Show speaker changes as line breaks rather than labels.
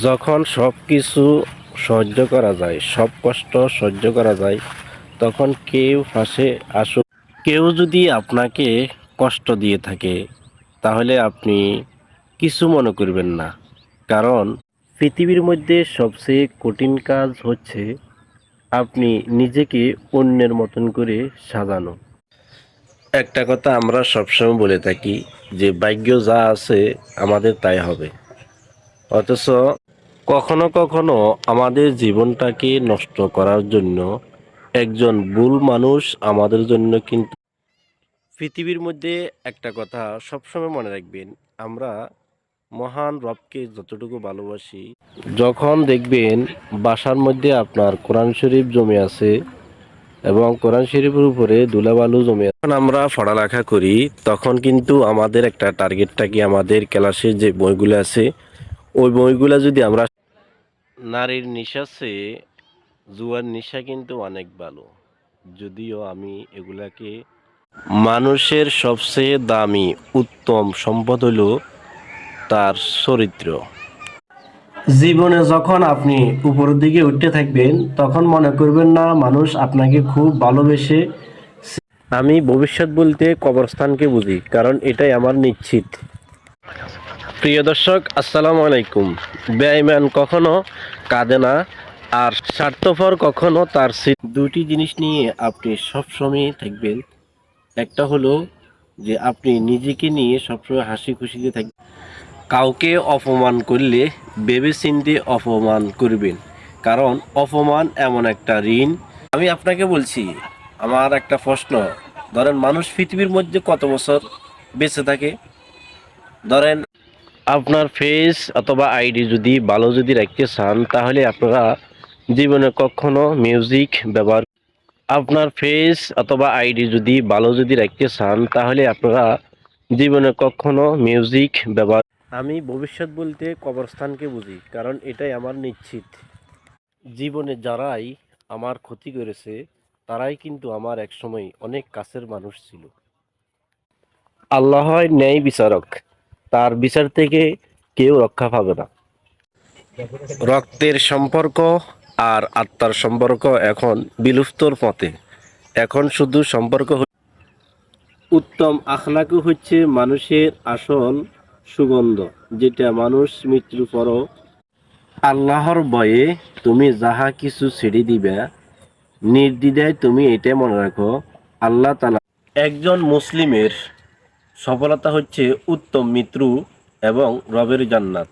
যখন সব কিছু সহ্য করা যায়, সব কষ্ট সহ্য করা যায়, তখন কেউ পাশে আসুক, কেউ যদি আপনাকে কষ্ট দিয়ে থাকে, তাহলে আপনি কিছু মনে করবেন না। কারণ পৃথিবীর মধ্যে সবচেয়ে কঠিন কাজ হচ্ছে আপনি নিজেকে অন্যের মতন করে সাজানো। একটা কথা আমরা সবসময় বলে থাকি যে ভাগ্য যা আছে আমাদের তাই হবে। অথচ কখনো কখনো আমাদের জীবনটাকে নষ্ট করার জন্য একজন ভুল মানুষ আমাদের জন্য কিন্তু পৃথিবীর মধ্যে একটা কথা সবসময় মনে রাখবেন, আমরা মহান রবকে যতটুকু ভালোবাসি, যখন দেখবেন বাসার মধ্যে আপনার কোরআন শরীফ জমে আছে এবং কোরআন শরীফের উপরে ধুলাবালু জমে আছে, যখন আমরা পড়ালেখা করি তখন কিন্তু আমাদের একটা টার্গেট থাকে, আমাদের ক্লাসে যে বইগুলো আছে ওই বইগুলো যদি আমরা, নারীর নেশা চেয়ে জুয়ার নেশা কিন্তু অনেক ভালো। যদিও আমি এগুলাকে, মানুষের সবচেয়ে দামি উত্তম সম্পদ হলো তার চরিত্র। জীবনে যখন আপনি উপরের দিকে উঠতে থাকবেন তখন মনে করবেন না মানুষ আপনাকে খুব ভালোবেসে। আমি ভবিষ্যৎ বলতে কবরস্থানকে বুঝি, কারণ এটাই আমার নিশ্চিত। প্রিয় দর্শক, আসসালামু আলাইকুম। বেঈমান কখনো কাঁদে না, আর স্বার্থপর কখনো তার দুটি জিনিস নিয়ে আপনি সবসময় থাকবেন। একটা হলো যে আপনি নিজেকে নিয়ে সবসময় হাসি খুশিতে থাকবেন। কাউকে অপমান করলে ভেবেচিন্তে অপমান করবেন, কারণ অপমান এমন একটা ঋণ। আমি আপনাকে বলছি, আমার একটা প্রশ্ন, ধরেন মানুষ পৃথিবীর মধ্যে কত বছর বেঁচে থাকে? ধরেন আপনার ফেস অথবা আইডি যদি ভালো যদি রাখতে চান, তাহলে আপনারা জীবনে কখনো মিউজিক ব্যবহার, আপনার ফেস অথবা আইডি যদি ভালো যদি রাখতে চান, তাহলে আপনারা জীবনে কখনো মিউজিক ব্যবহার, আমি ভবিষ্যৎ বলতে কবরস্থানকে বুঝি, কারণ এটাই আমার নিশ্চিত। জীবনে যারাই আমার ক্ষতি করেছে তারাই কিন্তু আমার একসময় অনেক কাছের মানুষ ছিল। আল্লাহ হয় ন্যায় বিচারক, তার বিচার থেকে কেউ রক্ষা পাবে না। রক্তের সম্পর্ক আর আত্মার সম্পর্ক এখন বিলুপ্তর পথে। এখন শুধু সম্পর্ক, উত্তম আখলাকও হচ্ছে মানুষের আসল সুগন্ধ, যেটা মানুষ মৃত্যুর পরও, আল্লাহর ভয়ে তুমি যাহা কিছু ছেড়ে দিবে, নির্দ্বিধায় তুমি এটা মনে রাখো, আল্লাহ তাআলা, একজন মুসলিমের সফলতা হচ্ছে উত্তম মৃত্যু এবং রবের জান্নাত।